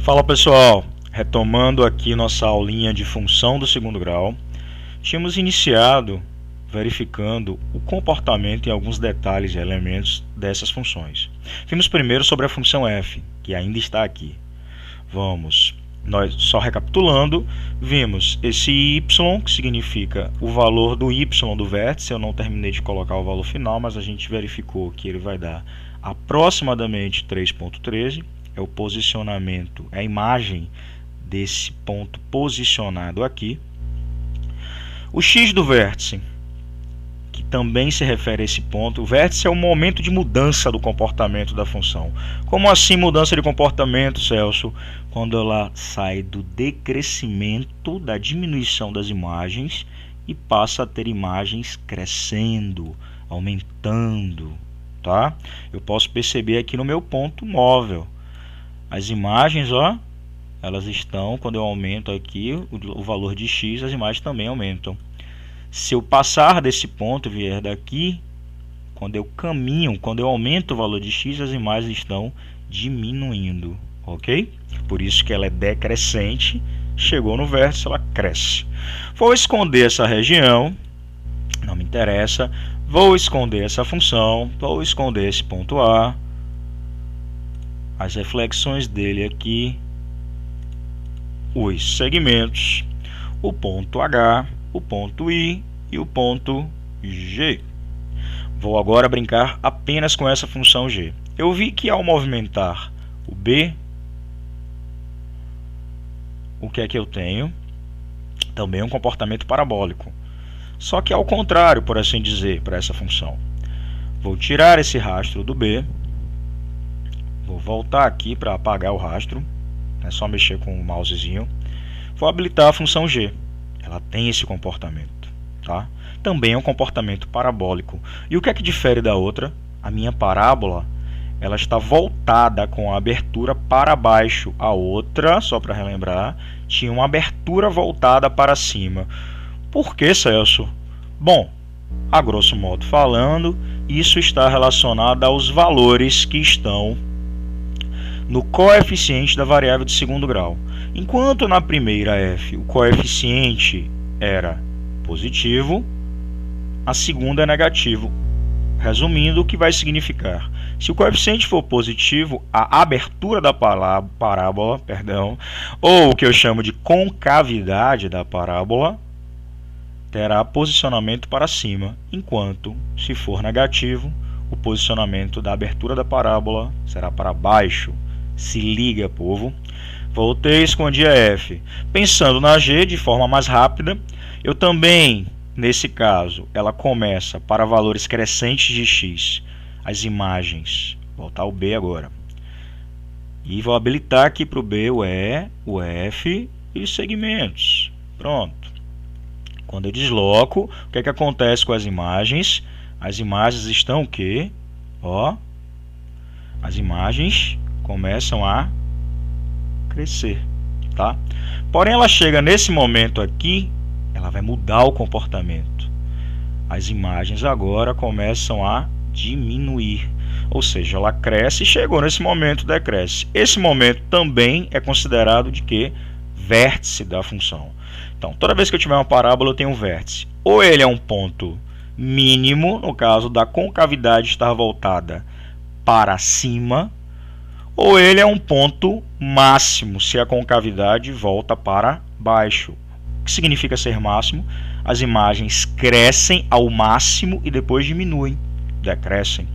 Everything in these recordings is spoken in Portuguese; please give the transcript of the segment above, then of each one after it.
Fala pessoal, retomando aqui nossa aulinha de função do segundo grau, tínhamos iniciado verificando o comportamento e alguns detalhes e elementos dessas funções. Vimos primeiro sobre a função f, que ainda está aqui. Nós só recapitulando, vimos esse y, que significa o valor do y do vértice. Eu não terminei de colocar o valor final, mas a gente verificou que ele vai dar aproximadamente 3,13. É o posicionamento, é a imagem desse ponto posicionado aqui. O x do vértice, que também se refere a esse ponto. O vértice é o momento de mudança do comportamento da função. Como assim mudança de comportamento, Celso? Quando ela sai do decrescimento, da diminuição das imagens e passa a ter imagens crescendo, aumentando, tá? Eu posso perceber aqui no meu ponto móvel. As imagens, ó, elas estão, quando eu aumento aqui o valor de x, as imagens também aumentam. Se eu passar desse ponto, vier daqui, quando eu caminho, quando eu aumento o valor de x, as imagens estão diminuindo, ok? Por isso que ela é decrescente, chegou no vértice, ela cresce. Vou esconder essa região, não me interessa, vou esconder essa função, vou esconder esse ponto A, as reflexões dele aqui, os segmentos, o ponto H, o ponto I e o ponto G. Vou agora brincar apenas com essa função G. Eu vi que ao movimentar o B, o que é que eu tenho? Também um comportamento parabólico. Só que ao contrário, por assim dizer, para essa função. Vou tirar esse rastro do B. Vou voltar aqui para apagar o rastro. É só mexer com o mousezinho. Vou habilitar a função G. Ela tem esse comportamento, tá? Também é um comportamento parabólico. E o que é que difere da outra? A minha parábola, ela está voltada com a abertura para baixo. A outra, só para relembrar, tinha uma abertura voltada para cima. Por que, Celso? Bom, a grosso modo falando, isso está relacionado aos valores que estão no coeficiente da variável de segundo grau. Enquanto na primeira f o coeficiente era positivo, a segunda é negativo. Resumindo, o que vai significar? Se o coeficiente for positivo, a abertura da parábola, ou o que eu chamo de concavidade da parábola, terá posicionamento para cima, enquanto, se for negativo, o posicionamento da abertura da parábola será para baixo. Se liga, povo. Voltei e escondi a f. Pensando na g de forma mais rápida, eu também, nesse caso, ela começa para valores crescentes de x. As imagens. Vou voltar o b agora. E vou habilitar aqui para o b o e, o f e os segmentos. Pronto. Quando eu desloco, o que é que acontece com as imagens? As imagens estão o quê? Ó, as imagens começam a crescer, tá? Porém, ela chega nesse momento aqui, ela vai mudar o comportamento. As imagens agora começam a diminuir, ou seja, ela cresce e chegou nesse momento, decresce. Esse momento também é considerado de quê? Vértice da função. Então, toda vez que eu tiver uma parábola, eu tenho um vértice. Ou ele é um ponto mínimo, no caso da concavidade estar voltada para cima, ou ele é um ponto máximo, se a concavidade volta para baixo. O que significa ser máximo? As imagens crescem ao máximo e depois diminuem, decrescem.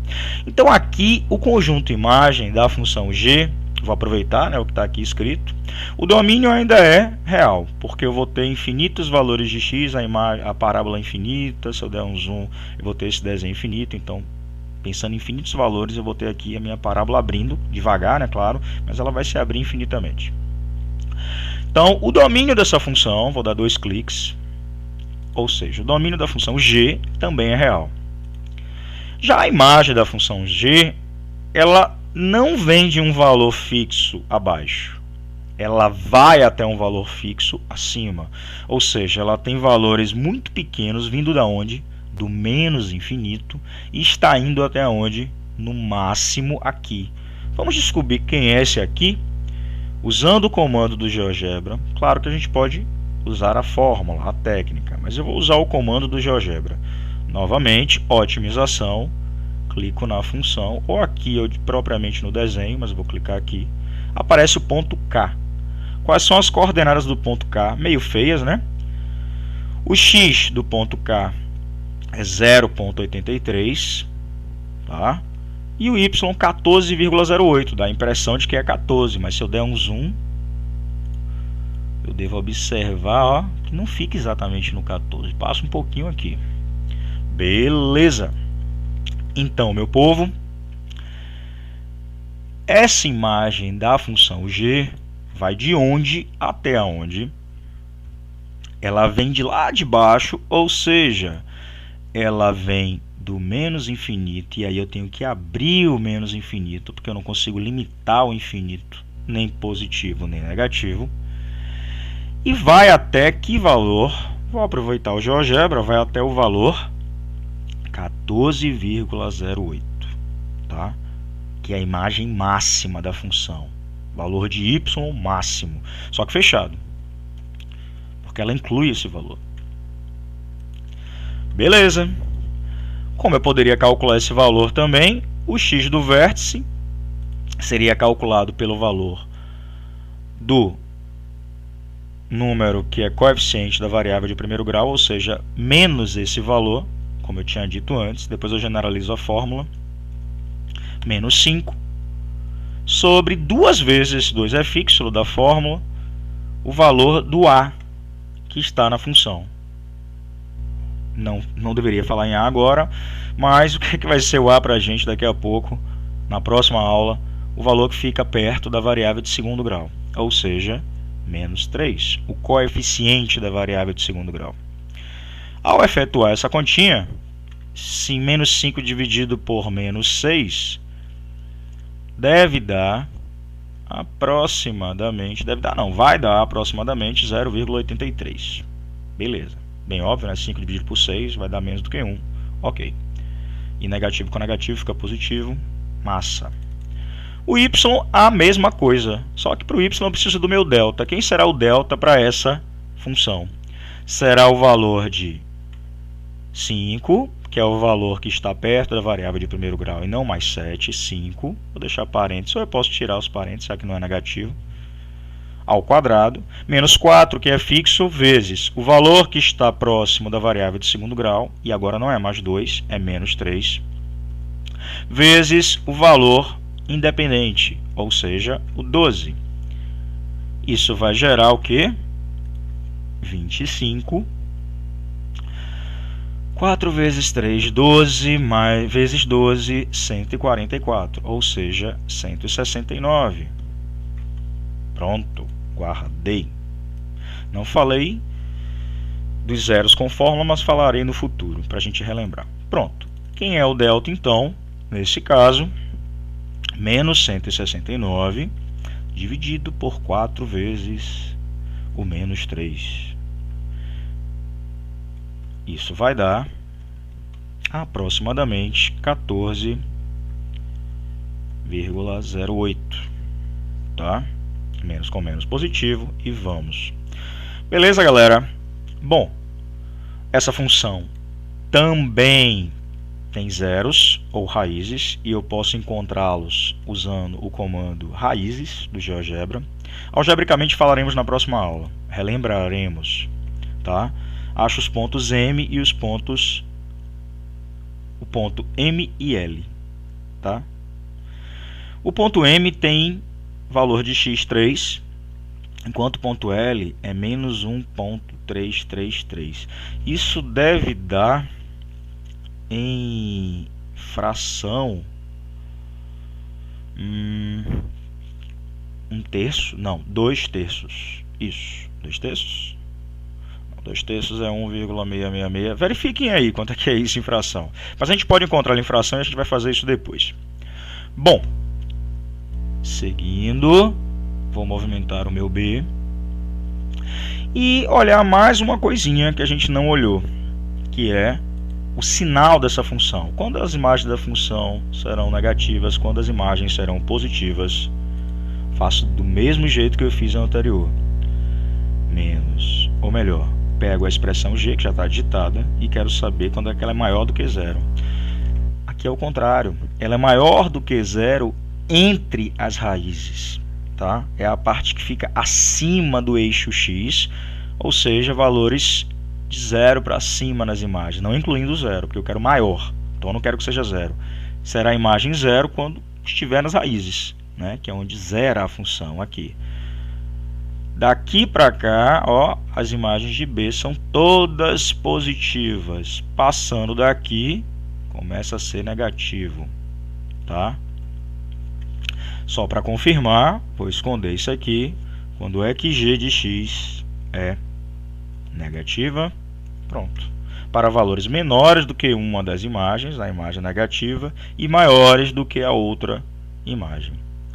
Então aqui o conjunto imagem da função g, vou aproveitar, né, o que está aqui escrito, o domínio ainda é real, porque eu vou ter infinitos valores de x, a parábola é infinita, se eu der um zoom eu vou ter esse desenho infinito, então pensando em infinitos valores, eu vou ter aqui a minha parábola abrindo, devagar, né, claro, mas ela vai se abrir infinitamente. Então, o domínio dessa função, vou dar 2 cliques, ou seja, o domínio da função g também é real. Já a imagem da função g, ela não vem de um valor fixo abaixo. Ela vai até um valor fixo acima. Ou seja, ela tem valores muito pequenos vindo da onde? Do menos infinito, e está indo até onde? No máximo aqui. Vamos descobrir quem é esse aqui. Usando o comando do GeoGebra, claro que a gente pode usar a fórmula, a técnica, mas eu vou usar o comando do GeoGebra. Novamente, otimização, clico na função, ou aqui eu propriamente no desenho, mas eu vou clicar aqui, aparece o ponto K. Quais são as coordenadas do ponto K? Meio feias, né? O x do ponto K é 0,83, tá? E o y 14,08, dá a impressão de que é 14, mas se eu der um zoom, eu devo observar, ó, que não fica exatamente no 14, passa um pouquinho aqui. Beleza. Então, meu povo, essa imagem da função g vai de onde até onde? Ela vem de lá de baixo, ou seja, ela vem do menos infinito, e aí eu tenho que abrir o menos infinito, porque eu não consigo limitar o infinito, nem positivo nem negativo. E vai até que valor? Vou aproveitar o GeoGebra, vai até o valor 14,08, tá? Que é a imagem máxima da função. Valor de y máximo, só que fechado, porque ela inclui esse valor. Beleza. Como eu poderia calcular esse valor também, o x do vértice seria calculado pelo valor do número que é coeficiente da variável de primeiro grau, ou seja, menos esse valor, como eu tinha dito antes. Depois eu generalizo a fórmula, menos 5, sobre 2 vezes, esse 2 é fixo da fórmula, o valor do a que está na função. Não deveria falar em a agora, mas o que é que vai ser o a para a gente daqui a pouco, na próxima aula, o valor que fica perto da variável de segundo grau, ou seja, menos 3, o coeficiente da variável de segundo grau. Ao efetuar essa continha, se menos 5 dividido por menos 6, deve dar aproximadamente, vai dar aproximadamente 0,83. Beleza. Bem óbvio, né? 5 dividido por 6 vai dar menos do que 1. Ok. E negativo com negativo fica positivo. Massa. O y, a mesma coisa. Só que para o y eu preciso do meu delta. Quem será o delta para essa função? Será o valor de 5, que é o valor que está perto da variável de primeiro grau, e não mais 7, 5. Vou deixar parênteses, ou eu posso tirar os parênteses, já que não é negativo. Ao quadrado, menos 4, que é fixo, vezes o valor que está próximo da variável de segundo grau, e agora não é mais 2, é menos 3, vezes o valor independente, ou seja, o 12. Isso vai gerar o quê? 25. 4 vezes 3, 12, mais, vezes 12, 144, ou seja, 169. Pronto, guardei. Não falei dos zeros com fórmula, mas falarei no futuro, para a gente relembrar. Pronto. Quem é o delta, então? Nesse caso, menos 169 dividido por 4 vezes o menos 3. Isso vai dar aproximadamente 14,08, tá? Menos com menos positivo, e vamos. Beleza, galera? Bom, essa função também tem zeros ou raízes, e eu posso encontrá-los usando o comando raízes do GeoGebra. Algebricamente falaremos na próxima aula, relembraremos, tá? Acho os pontos M e os pontos, o ponto M e L, tá? O ponto M tem valor de x3, enquanto o ponto L é menos 1,333. Isso deve dar em fração 1/3, não, 2/3. Isso, 2/3? 2/3 é 1,666. Verifiquem aí quanto é que é isso em fração. Mas a gente pode encontrar em fração e a gente vai fazer isso depois. Bom, seguindo, vou movimentar o meu B e olhar mais uma coisinha que a gente não olhou, que é o sinal dessa função. Quando as imagens da função serão negativas, quando as imagens serão positivas. faço do mesmo jeito que eu fiz no anterior. Menos, ou melhor, pego a expressão g que já está digitada e quero saber quando é que ela é maior do que zero. Aqui é o contrário, ela é maior do que zero entre as raízes, tá? É a parte que fica acima do eixo x, ou seja, valores de zero para cima nas imagens, não incluindo zero, porque eu quero maior, então eu não quero que seja zero. Será a imagem zero quando estiver nas raízes, né? Que é onde zera a função aqui. Daqui para cá, ó, as imagens de B são todas positivas. Passando daqui, começa a ser negativo, tá? Só para confirmar, vou esconder isso aqui. Quando é que g de x é negativa, pronto. Para valores menores do que uma das imagens, a imagem negativa, e maiores do que a outra imagem.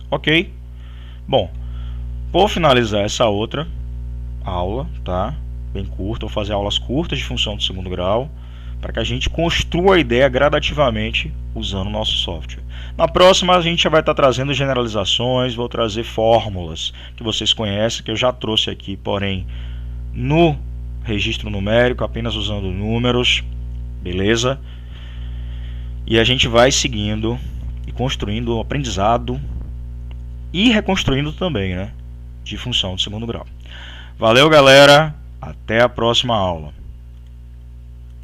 Ok? Bom, vou finalizar essa outra aula, tá? Bem curta, vou fazer aulas curtas de função do segundo grau, para que a gente construa a ideia gradativamente usando o nosso software. Na próxima a gente já vai estar trazendo generalizações, vou trazer fórmulas que vocês conhecem, que eu já trouxe aqui, porém no registro numérico, apenas usando números, beleza? E a gente vai seguindo e construindo o aprendizado e reconstruindo também, né, de função do segundo grau. Valeu, galera, até a próxima aula.